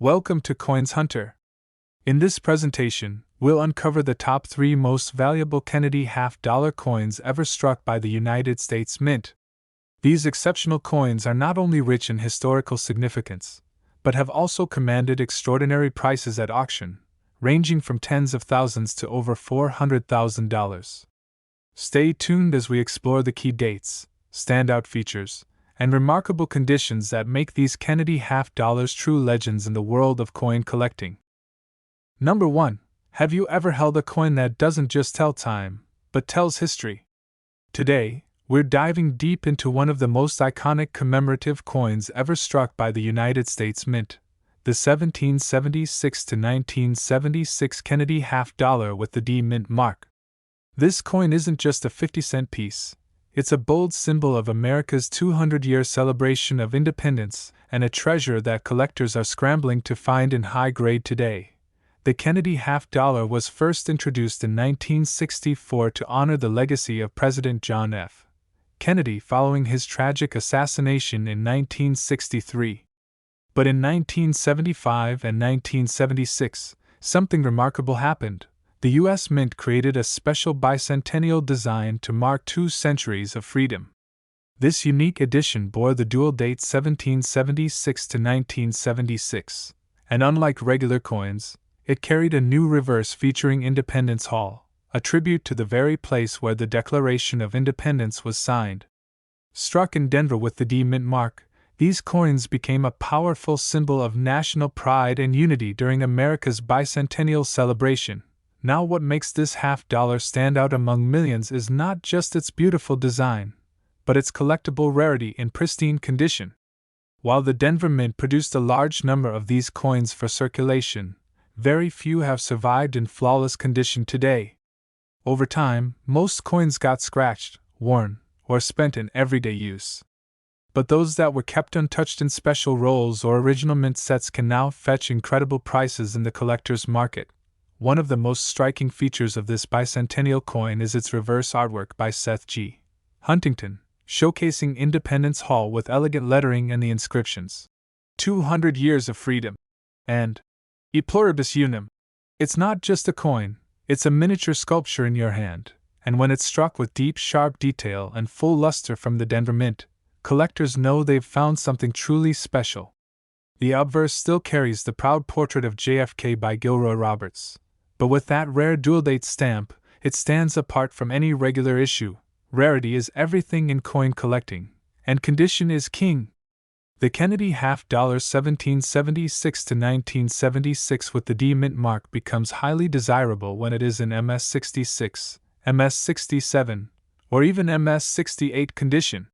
Welcome to Coins Hunter. In this presentation, we'll uncover the top 3 most valuable Kennedy half-dollar coins ever struck by the United States Mint. These exceptional coins are not only rich in historical significance, but have also commanded extraordinary prices at auction, ranging from tens of thousands to over $400,000. Stay tuned as we explore the key dates, standout features, and remarkable conditions that make these Kennedy half-dollars true legends in the world of coin collecting. Number 1. Have you ever held a coin that doesn't just tell time, but tells history? Today, we're diving deep into one of the most iconic commemorative coins ever struck by the United States Mint, the 1776 to 1976 Kennedy half-dollar with the D Mint mark. This coin isn't just a 50-cent piece. It's a bold symbol of America's 200-year celebration of independence and a treasure that collectors are scrambling to find in high grade today. The Kennedy half-dollar was first introduced in 1964 to honor the legacy of President John F. Kennedy following his tragic assassination in 1963. But in 1975 and 1976, something remarkable happened. The U.S. Mint created a special bicentennial design to mark 2 centuries of freedom. This unique edition bore the dual date 1776 to 1976, and unlike regular coins, it carried a new reverse featuring Independence Hall, a tribute to the very place where the Declaration of Independence was signed. Struck in Denver with the D Mint mark, these coins became a powerful symbol of national pride and unity during America's bicentennial celebration. Now, what makes this half-dollar stand out among millions is not just its beautiful design, but its collectible rarity in pristine condition. While the Denver Mint produced a large number of these coins for circulation, very few have survived in flawless condition today. Over time, most coins got scratched, worn, or spent in everyday use. But those that were kept untouched in special rolls or original mint sets can now fetch incredible prices in the collector's market. One of the most striking features of this bicentennial coin is its reverse artwork by Seth G. Huntington, showcasing Independence Hall with elegant lettering and the inscriptions 200 Years of Freedom and E Pluribus Unum. It's not just a coin, it's a miniature sculpture in your hand, and when it's struck with deep, sharp detail and full luster from the Denver Mint, collectors know they've found something truly special. The obverse still carries the proud portrait of JFK by Gilroy Roberts, but with that rare dual-date stamp, it stands apart from any regular issue. Rarity is everything in coin collecting, and condition is king. The Kennedy half-dollar 1776 to 1976 with the D Mint mark becomes highly desirable when it is in MS66, MS67, or even MS68 condition.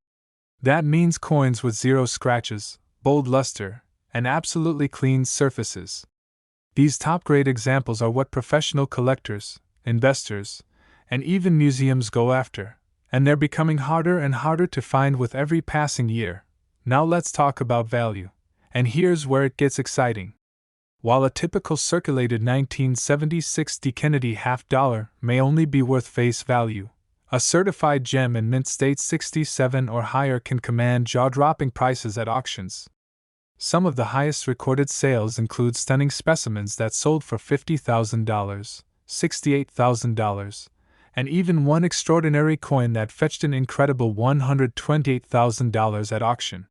That means coins with 0 scratches, bold luster, and absolutely clean surfaces. These top-grade examples are what professional collectors, investors, and even museums go after, and they're becoming harder and harder to find with every passing year. Now let's talk about value, and here's where it gets exciting. While a typical circulated 1976 D Kennedy half-dollar may only be worth face value, a certified gem in mint state 67 or higher can command jaw-dropping prices at auctions. Some of the highest recorded sales include stunning specimens that sold for $50,000, $68,000, and even one extraordinary coin that fetched an incredible $128,000 at auction.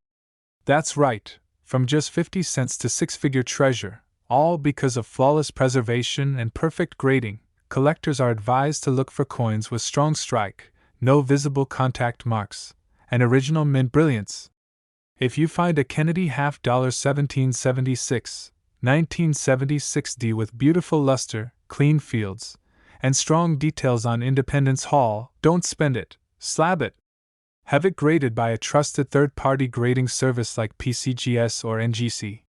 That's right, from just 50 cents to six-figure treasure, all because of flawless preservation and perfect grading. Collectors are advised to look for coins with strong strike, no visible contact marks, and original mint brilliance. If you find a Kennedy half-dollar 1776, 1976 D with beautiful luster, clean fields, and strong details on Independence Hall, don't spend it, slab it. Have it graded by a trusted third-party grading service like PCGS or NGC.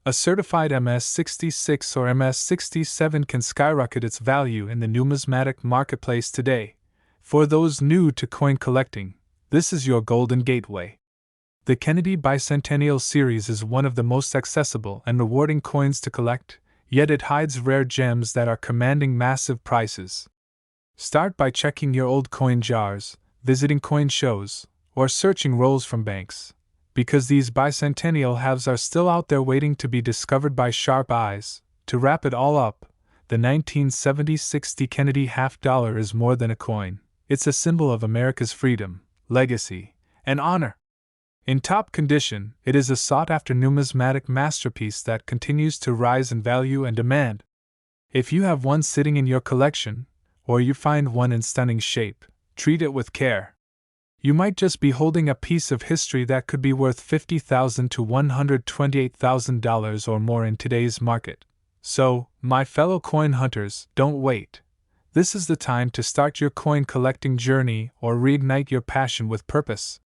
A certified MS66 or MS67 can skyrocket its value in the numismatic marketplace today. For those new to coin collecting, this is your golden gateway. The Kennedy Bicentennial Series is one of the most accessible and rewarding coins to collect, yet it hides rare gems that are commanding massive prices. Start by checking your old coin jars, visiting coin shows, or searching rolls from banks. because these bicentennial halves are still out there waiting to be discovered by sharp eyes. To wrap it all up, the 1976 D. Kennedy half-dollar is more than a coin. It's a symbol of America's freedom, legacy, and honor. In top condition, it is a sought-after numismatic masterpiece that continues to rise in value and demand. If you have one sitting in your collection, or you find one in stunning shape, treat it with care. You might just be holding a piece of history that could be worth $50,000 to $128,000 or more in today's market. So, my fellow coin hunters, don't wait. This is the time to start your coin collecting journey or reignite your passion with purpose.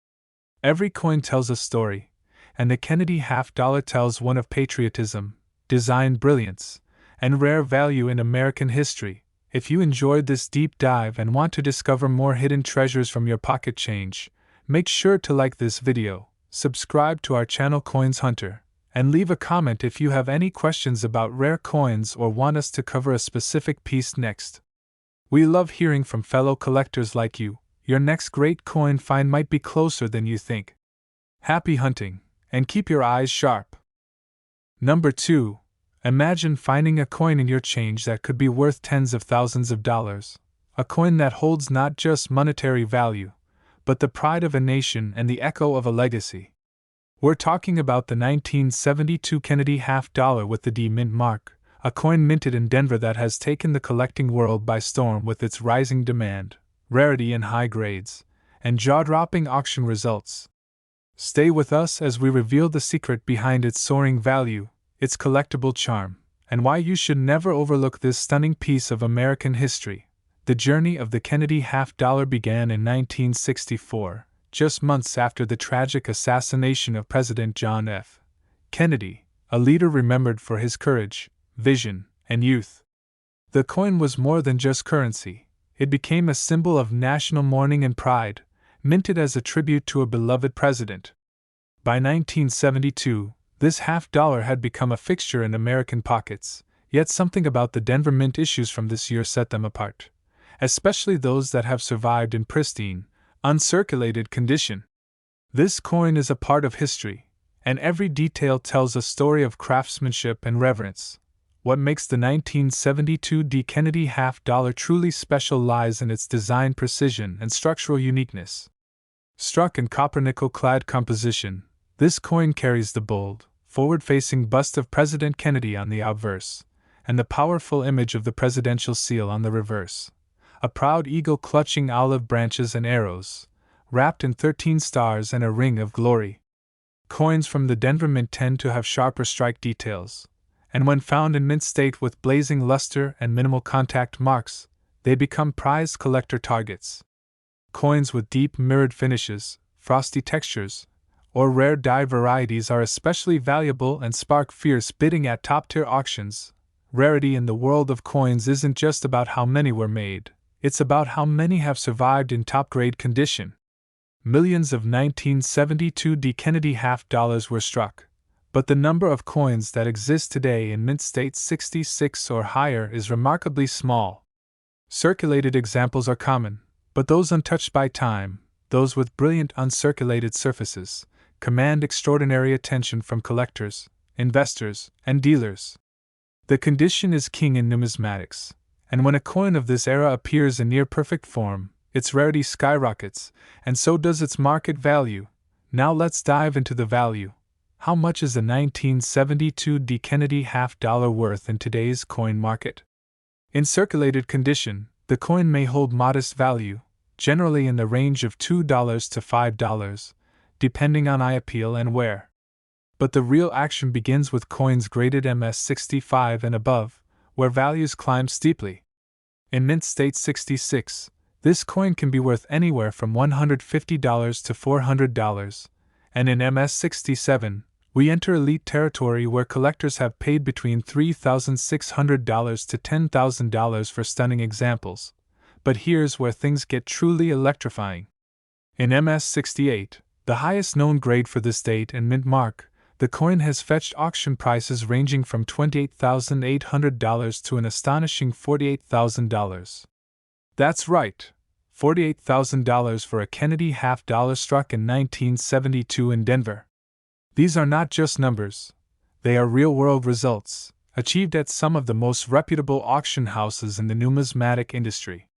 Every coin tells a story, and the Kennedy half-dollar tells one of patriotism, design brilliance, and rare value in American history. If you enjoyed this deep dive and want to discover more hidden treasures from your pocket change, make sure to like this video, subscribe to our channel Coins Hunter, and leave a comment if you have any questions about rare coins or want us to cover a specific piece next. We love hearing from fellow collectors like you. Your next great coin find might be closer than you think. Happy hunting, and keep your eyes sharp. Number 2. Imagine finding a coin in your change that could be worth tens of thousands of dollars. A coin that holds not just monetary value, but the pride of a nation and the echo of a legacy. We're talking about the 1972 Kennedy half-dollar with the D mint mark, a coin minted in Denver that has taken the collecting world by storm with its rising demand, rarity in high grades, and jaw-dropping auction results. Stay with us as we reveal the secret behind its soaring value, its collectible charm, and why you should never overlook this stunning piece of American history. The journey of the Kennedy half-dollar began in 1964, just months after the tragic assassination of President John F. Kennedy, a leader remembered for his courage, vision, and youth. The coin was more than just currency. It became a symbol of national mourning and pride, minted as a tribute to a beloved president. By 1972, this half-dollar had become a fixture in American pockets, yet something about the Denver Mint issues from this year set them apart, especially those that have survived in pristine, uncirculated condition. This coin is a part of history, and every detail tells a story of craftsmanship and reverence. What makes the 1972 D. Kennedy half-dollar truly special lies in its design precision and structural uniqueness. Struck in copper-nickel-clad composition, this coin carries the bold, forward-facing bust of President Kennedy on the obverse, and the powerful image of the presidential seal on the reverse. A proud eagle clutching olive branches and arrows, wrapped in 13 stars and a ring of glory. Coins from the Denver Mint tend to have sharper strike details, and when found in mint state with blazing luster and minimal contact marks, they become prized collector targets. Coins with deep mirrored finishes, frosty textures, or rare die varieties are especially valuable and spark fierce bidding at top-tier auctions. Rarity in the world of coins isn't just about how many were made, it's about how many have survived in top-grade condition. Millions of 1972 D. Kennedy half-dollars were struck, but the number of coins that exist today in mint state 66 or higher is remarkably small. Circulated examples are common, but those untouched by time, those with brilliant uncirculated surfaces, command extraordinary attention from collectors, investors, and dealers. The condition is king in numismatics, and when a coin of this era appears in near-perfect form, its rarity skyrockets, and so does its market value. Now let's dive into the value. How much is the 1972 D. Kennedy half-dollar worth in today's coin market? In circulated condition, the coin may hold modest value, generally in the range of $2 to $5, depending on eye appeal and wear. But the real action begins with coins graded MS65 and above, where values climb steeply. In mint state 66, this coin can be worth anywhere from $150 to $400, and in MS67, we enter elite territory where collectors have paid between $3,600 to $10,000 for stunning examples. But here's where things get truly electrifying. In MS68, the highest known grade for this date and mint mark, the coin has fetched auction prices ranging from $28,800 to an astonishing $48,000. That's right, $48,000 for a Kennedy half-dollar struck in 1972 in Denver. These are not just numbers, they are real-world results, achieved at some of the most reputable auction houses in the numismatic industry.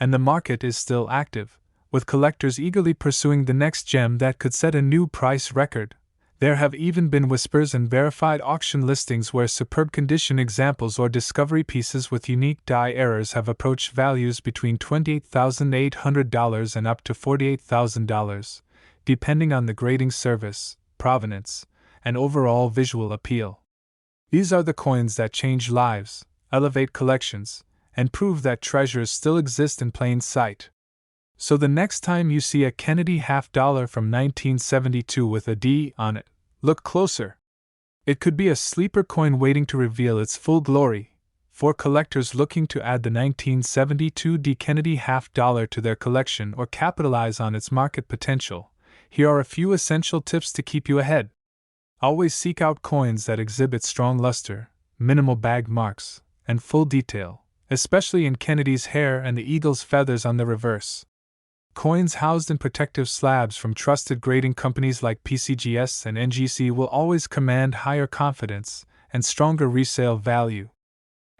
And the market is still active, with collectors eagerly pursuing the next gem that could set a new price record. There have even been whispers and verified auction listings where superb condition examples or discovery pieces with unique die errors have approached values between $28,800 and up to $48,000, depending on the grading service, provenance, and overall visual appeal. These are the coins that change lives, elevate collections, and prove that treasures still exist in plain sight. So the next time you see a Kennedy half-dollar from 1972 with a D on it, look closer. It could be a sleeper coin waiting to reveal its full glory. For collectors looking to add the 1972 D Kennedy half-dollar to their collection or capitalize on its market potential, here are a few essential tips to keep you ahead. Always seek out coins that exhibit strong luster, minimal bag marks, and full detail, especially in Kennedy's hair and the eagle's feathers on the reverse. Coins housed in protective slabs from trusted grading companies like PCGS and NGC will always command higher confidence and stronger resale value.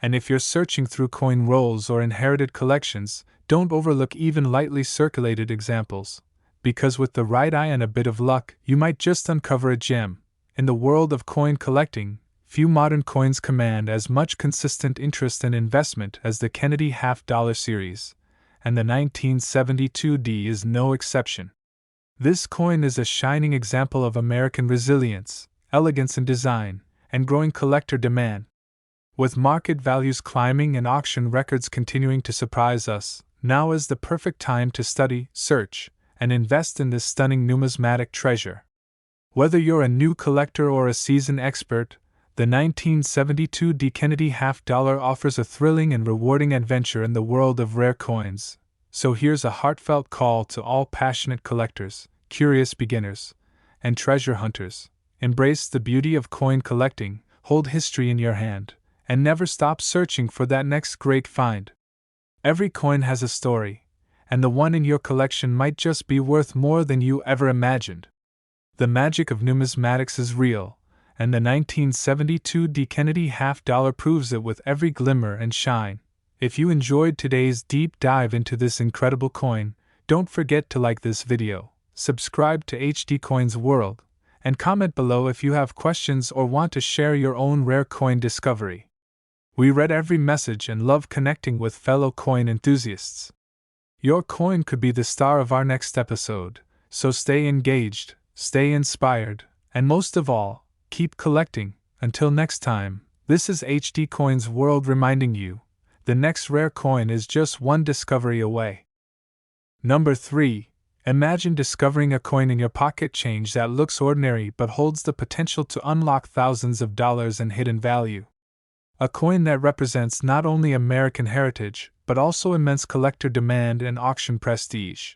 And if you're searching through coin rolls or inherited collections, don't overlook even lightly circulated examples, because with the right eye and a bit of luck, you might just uncover a gem. In the world of coin collecting, few modern coins command as much consistent interest and investment as the Kennedy half-dollar series, and the 1972 D is no exception. This coin is a shining example of American resilience, elegance in design, and growing collector demand. With market values climbing and auction records continuing to surprise us, now is the perfect time to study, search, and invest in this stunning numismatic treasure. Whether you're a new collector or a seasoned expert, the 1972 D Kennedy half-dollar offers a thrilling and rewarding adventure in the world of rare coins. So here's a heartfelt call to all passionate collectors, curious beginners, and treasure hunters. Embrace the beauty of coin collecting, hold history in your hand, and never stop searching for that next great find. Every coin has a story, and the one in your collection might just be worth more than you ever imagined. The magic of numismatics is real, and the 1972 D Kennedy half-dollar proves it with every glimmer and shine. If you enjoyed today's deep dive into this incredible coin, don't forget to like this video, subscribe to HD Coins World, and comment below if you have questions or want to share your own rare coin discovery. We read every message and love connecting with fellow coin enthusiasts. Your coin could be the star of our next episode, so stay engaged, stay inspired, and most of all, keep collecting. Until next time, this is HD Coins World reminding you, the next rare coin is just one discovery away. Number 3. Imagine discovering a coin in your pocket change that looks ordinary but holds the potential to unlock thousands of dollars in hidden value. A coin that represents not only American heritage, but also immense collector demand and auction prestige.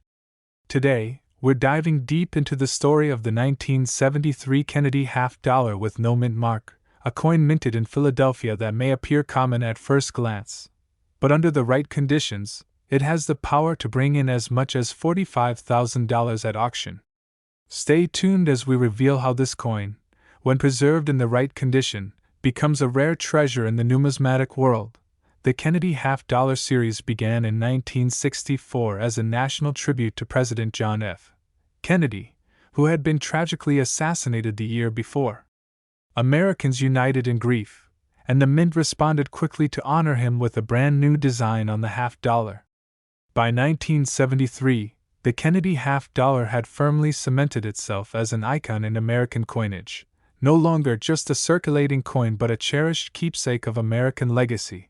Today, we're diving deep into the story of the 1973 Kennedy half-dollar with no mint mark, a coin minted in Philadelphia that may appear common at first glance. But under the right conditions, it has the power to bring in as much as $45,000 at auction. Stay tuned as we reveal how this coin, when preserved in the right condition, becomes a rare treasure in the numismatic world. The Kennedy half-dollar series began in 1964 as a national tribute to President John F. Kennedy, who had been tragically assassinated the year before. Americans united in grief, and the mint responded quickly to honor him with a brand new design on the half-dollar. By 1973, the Kennedy half-dollar had firmly cemented itself as an icon in American coinage, no longer just a circulating coin but a cherished keepsake of American legacy.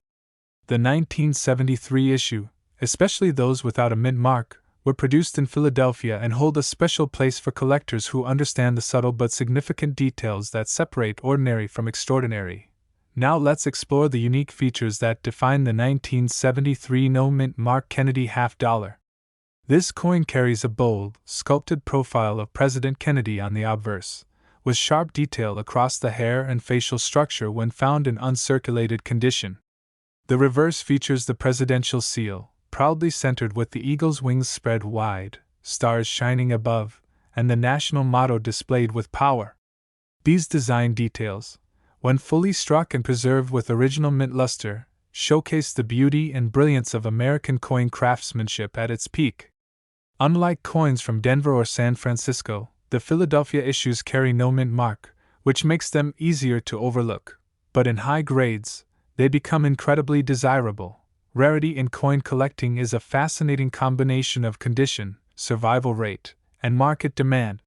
The 1973 issue, especially those without a mint mark, were produced in Philadelphia and hold a special place for collectors who understand the subtle but significant details that separate ordinary from extraordinary. Now let's explore the unique features that define the 1973 no-mint mark Kennedy half-dollar. This coin carries a bold, sculpted profile of President Kennedy on the obverse, with sharp detail across the hair and facial structure when found in uncirculated condition. The reverse features the presidential seal, proudly centered with the eagle's wings spread wide, stars shining above, and the national motto displayed with power. These design details, when fully struck and preserved with original mint luster, showcase the beauty and brilliance of American coin craftsmanship at its peak. Unlike coins from Denver or San Francisco, the Philadelphia issues carry no mint mark, which makes them easier to overlook. But in high grades, they become incredibly desirable. Rarity in coin collecting is a fascinating combination of condition, survival rate, and market demand.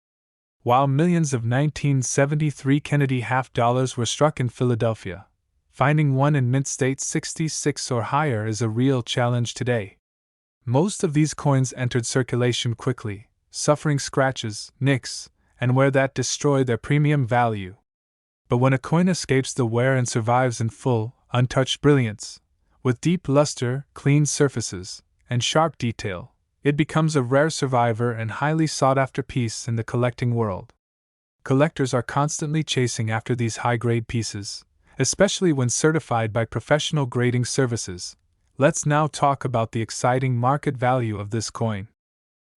While millions of 1973 Kennedy half-dollars were struck in Philadelphia, finding one in mint state 66 or higher is a real challenge today. Most of these coins entered circulation quickly, suffering scratches, nicks, and wear that destroy their premium value. But when a coin escapes the wear and survives in full, untouched brilliance, with deep luster, clean surfaces, and sharp detail, it becomes a rare survivor and highly sought-after piece in the collecting world. Collectors are constantly chasing after these high-grade pieces, especially when certified by professional grading services. Let's now talk about the exciting market value of this coin.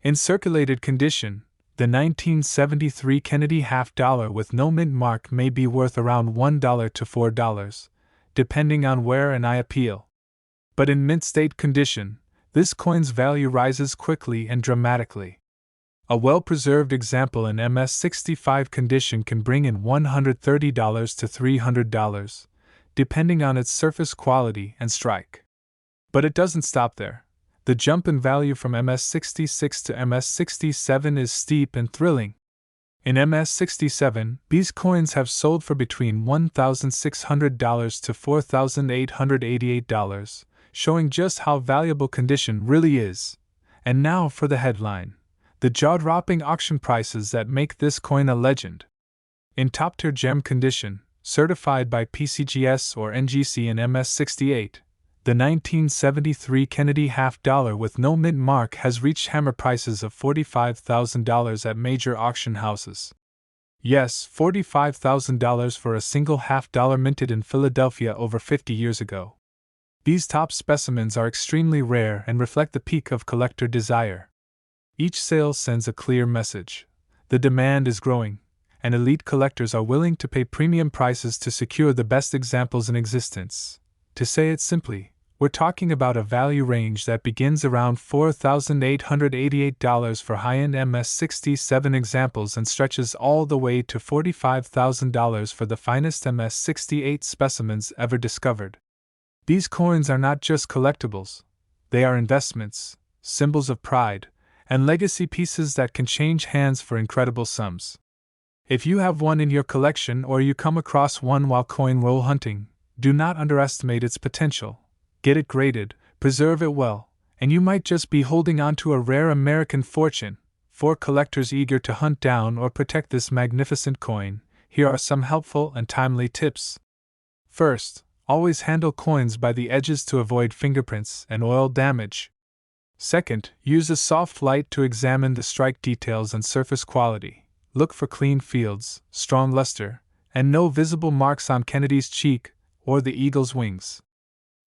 In circulated condition, the 1973 Kennedy half-dollar with no mint mark may be worth around $1 to $4, depending on where and eye appeal. But in mint state condition, this coin's value rises quickly and dramatically. A well-preserved example in MS-65 condition can bring in $130 to $300, depending on its surface quality and strike. But it doesn't stop there. The jump in value from MS-66 to MS-67 is steep and thrilling. In MS-67, these coins have sold for between $1,600 to $4,888, showing just how valuable condition really is. And now for the headline: the jaw-dropping auction prices that make this coin a legend. In top-tier gem condition, certified by PCGS or NGC in MS-68, the 1973 Kennedy half-dollar with no mint mark has reached hammer prices of $45,000 at major auction houses. Yes, $45,000 for a single half-dollar minted in Philadelphia over 50 years ago. These top specimens are extremely rare and reflect the peak of collector desire. Each sale sends a clear message. The demand is growing, and elite collectors are willing to pay premium prices to secure the best examples in existence. To say it simply, we're talking about a value range that begins around $4,888 for high-end MS-67 examples and stretches all the way to $45,000 for the finest MS-68 specimens ever discovered. These coins are not just collectibles, they are investments, symbols of pride, and legacy pieces that can change hands for incredible sums. If you have one in your collection or you come across one while coin roll hunting, do not underestimate its potential. Get it graded, preserve it well, and you might just be holding on to a rare American fortune. For collectors eager to hunt down or protect this magnificent coin, here are some helpful and timely tips. First, always handle coins by the edges to avoid fingerprints and oil damage. Second, use a soft light to examine the strike details and surface quality. Look for clean fields, strong luster, and no visible marks on Kennedy's cheek or the eagle's wings.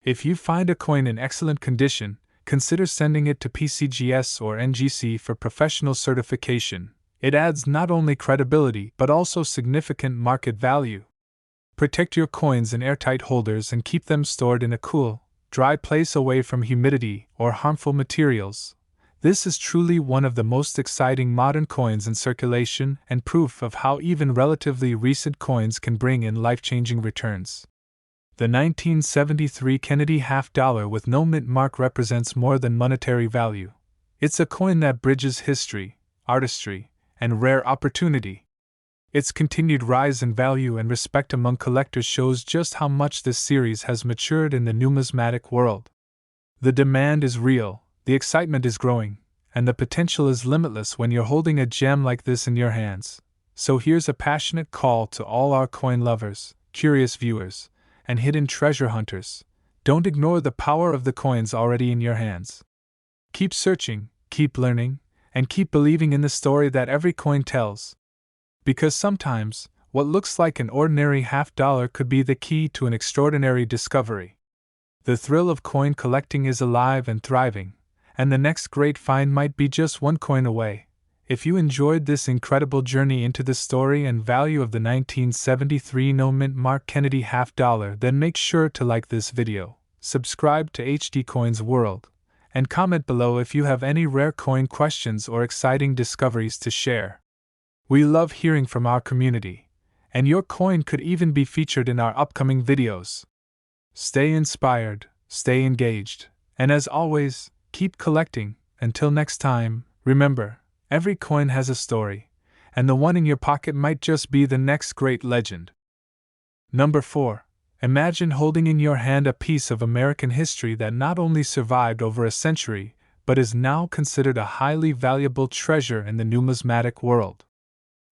If you find a coin in excellent condition, consider sending it to PCGS or NGC for professional certification. It adds not only credibility but also significant market value. Protect your coins in airtight holders and keep them stored in a cool, dry place away from humidity or harmful materials. This is truly one of the most exciting modern coins in circulation and proof of how even relatively recent coins can bring in life-changing returns. The 1973 Kennedy half-dollar with no mint mark represents more than monetary value. It's a coin that bridges history, artistry, and rare opportunity. Its continued rise in value and respect among collectors shows just how much this series has matured in the numismatic world. The demand is real, the excitement is growing, and the potential is limitless when you're holding a gem like this in your hands. So here's a passionate call to all our coin lovers, curious viewers, and hidden treasure hunters. Don't ignore the power of the coins already in your hands. Keep searching, keep learning, and keep believing in the story that every coin tells. Because sometimes, what looks like an ordinary half-dollar could be the key to an extraordinary discovery. The thrill of coin collecting is alive and thriving, and the next great find might be just one coin away. If you enjoyed this incredible journey into the story and value of the 1973 no-mint mark Kennedy half dollar, then make sure to like this video, subscribe to HD Coins World, and comment below if you have any rare coin questions or exciting discoveries to share. We love hearing from our community, and your coin could even be featured in our upcoming videos. Stay inspired, stay engaged, and as always, keep collecting. Until next time, remember, every coin has a story, and the one in your pocket might just be the next great legend. Number 4. Imagine holding in your hand a piece of American history that not only survived over a century, but is now considered a highly valuable treasure in the numismatic world.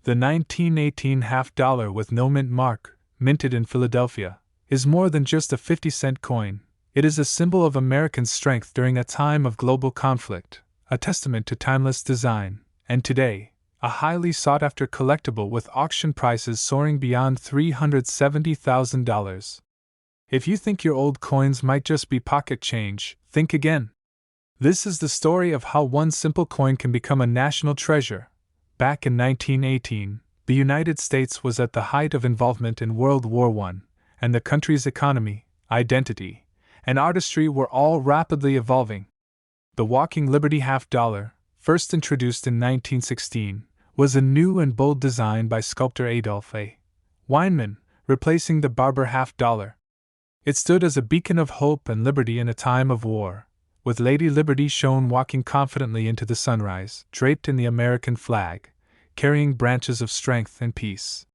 The 1918 half dollar with no mint mark, minted in Philadelphia, is more than just a 50-cent coin. It is a symbol of American strength during a time of global conflict, a testament to timeless design, and today, a highly sought-after collectible with auction prices soaring beyond $370,000. If you think your old coins might just be pocket change, think again. This is the story of how one simple coin can become a national treasure. Back in 1918, the United States was at the height of involvement in World War I, and the country's economy, identity, and artistry were all rapidly evolving. The Walking Liberty half dollar, first introduced in 1916, was a new and bold design by sculptor Adolph A. Weinman, replacing the Barber half dollar. It stood as a beacon of hope and liberty in a time of war, with Lady Liberty shown walking confidently into the sunrise, draped in the American flag, carrying branches of strength and peace.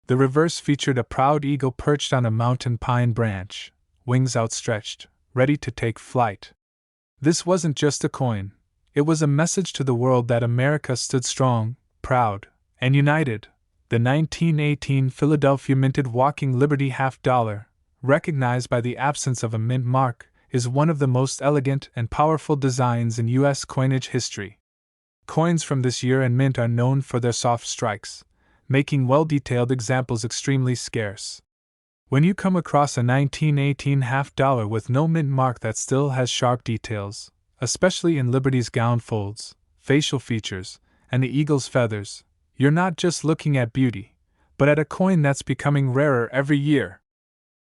The reverse featured a proud eagle perched on a mountain pine branch, wings outstretched, ready to take flight. This wasn't just a coin. It was a message to the world that America stood strong, proud, and united. The 1918 Philadelphia minted Walking Liberty half dollar, recognized by the absence of a mint mark, is one of the most elegant and powerful designs in U.S. coinage history. Coins from this year and mint are known for their soft strikes, making well-detailed examples extremely scarce. When you come across a 1918 half dollar with no mint mark that still has sharp details, especially in Liberty's gown folds, facial features, and the eagle's feathers, you're not just looking at beauty, but at a coin that's becoming rarer every year.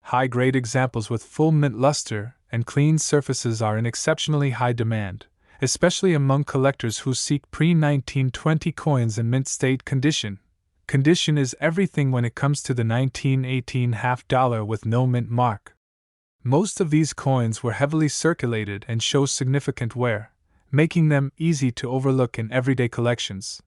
High-grade examples with full mint luster and clean surfaces are in exceptionally high demand, especially among collectors who seek pre-1920 coins in mint state condition. Condition is everything when it comes to the 1918 half dollar with no mint mark. Most of these coins were heavily circulated and show significant wear, making them easy to overlook in everyday collections.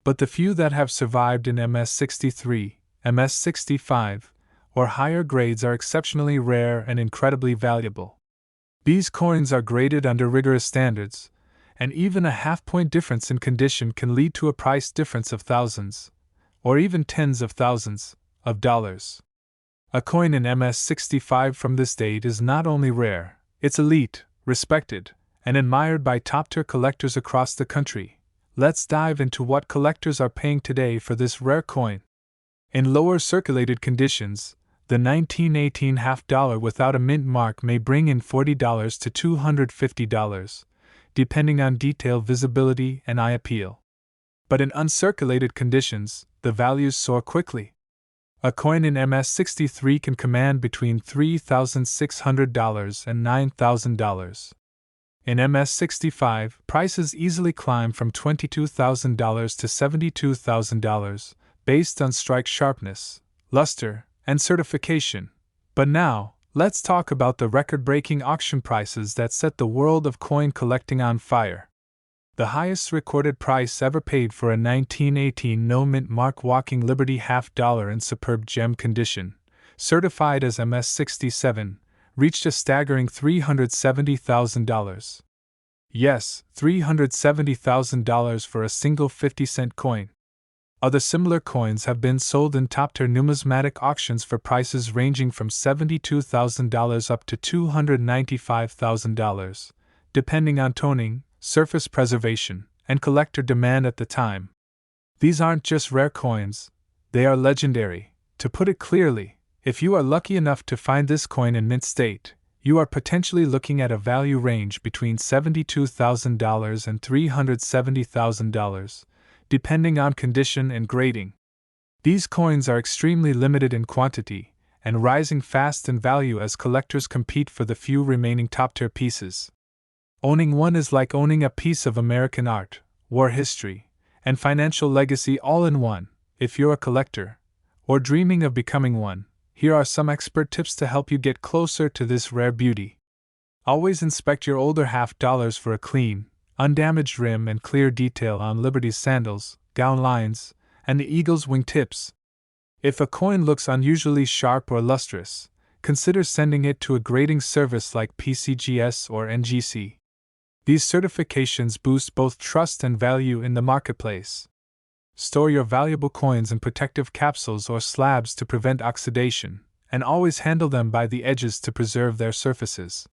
But the few that have survived in MS63, MS65, or higher grades are exceptionally rare and incredibly valuable. These coins are graded under rigorous standards, and even a half-point difference in condition can lead to a price difference of thousands, or even tens of thousands, of dollars. A coin in MS65 from this date is not only rare, it's elite, respected, and admired by top-tier collectors across the country. Let's dive into what collectors are paying today for this rare coin. In lower circulated conditions, the 1918 half dollar without a mint mark may bring in $40 to $250, depending on detail, visibility, and eye appeal. But in uncirculated conditions, the values soar quickly. A coin in MS63 can command between $3,600 and $9,000. In MS65, prices easily climb from $22,000 to $72,000, based on strike sharpness, luster, and certification. But now, let's talk about the record-breaking auction prices that set the world of coin collecting on fire. The highest recorded price ever paid for a 1918 no-mint mark Walking Liberty half dollar in superb gem condition, certified as MS67, reached a staggering $370,000. Yes, $370,000 for a single 50-cent coin. Other similar coins have been sold in top-tier numismatic auctions for prices ranging from $72,000 up to $295,000, depending on toning, surface preservation, and collector demand at the time. These aren't just rare coins, they are legendary. To put it clearly, if you are lucky enough to find this coin in mint state, you are potentially looking at a value range between $72,000 and $370,000, depending on condition and grading. These coins are extremely limited in quantity and rising fast in value as collectors compete for the few remaining top-tier pieces. Owning one is like owning a piece of American art, war history, and financial legacy all in one. If you're a collector, or dreaming of becoming one, here are some expert tips to help you get closer to this rare beauty. Always inspect your older half dollars for a clean, undamaged rim and clear detail on Liberty's sandals, gown lines, and the eagle's wing tips. If a coin looks unusually sharp or lustrous, consider sending it to a grading service like PCGS or NGC. These certifications boost both trust and value in the marketplace. Store your valuable coins in protective capsules or slabs to prevent oxidation, and always handle them by the edges to preserve their surfaces.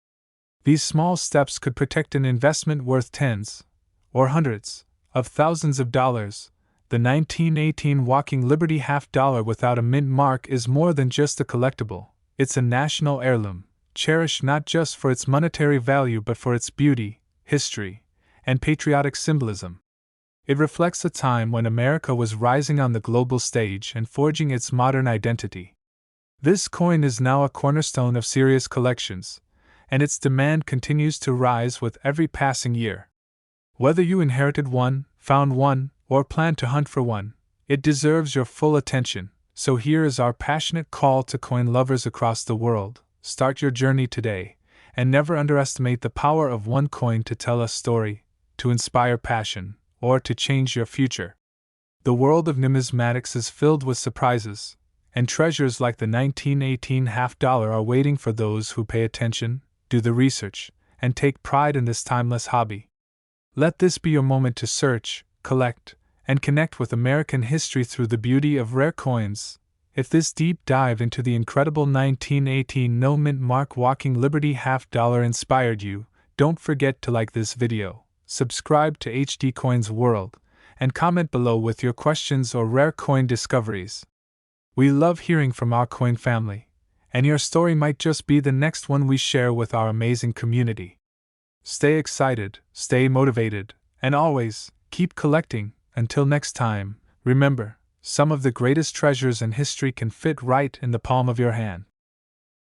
These small steps could protect an investment worth tens, or hundreds, of thousands of dollars. The 1918 Walking Liberty half dollar without a mint mark is more than just a collectible, it's a national heirloom, cherished not just for its monetary value but for its beauty, history, and patriotic symbolism. It reflects a time when America was rising on the global stage and forging its modern identity. This coin is now a cornerstone of serious collections, and its demand continues to rise with every passing year. Whether you inherited one, found one, or plan to hunt for one, it deserves your full attention. So here is our passionate call to coin lovers across the world. Start your journey today, and never underestimate the power of one coin to tell a story, to inspire passion, or to change your future. The world of numismatics is filled with surprises, and treasures like the 1918 half dollar are waiting for those who pay attention, do the research, and take pride in this timeless hobby. Let this be your moment to search, collect, and connect with American history through the beauty of rare coins. If this deep dive into the incredible 1918 no mint mark Walking Liberty half dollar inspired you, don't forget to like this video, subscribe to HD Coins World, and comment below with your questions or rare coin discoveries. We love hearing from our coin family, and your story might just be the next one we share with our amazing community. Stay excited, stay motivated, and always keep collecting. Until next time, remember, some of the greatest treasures in history can fit right in the palm of your hand.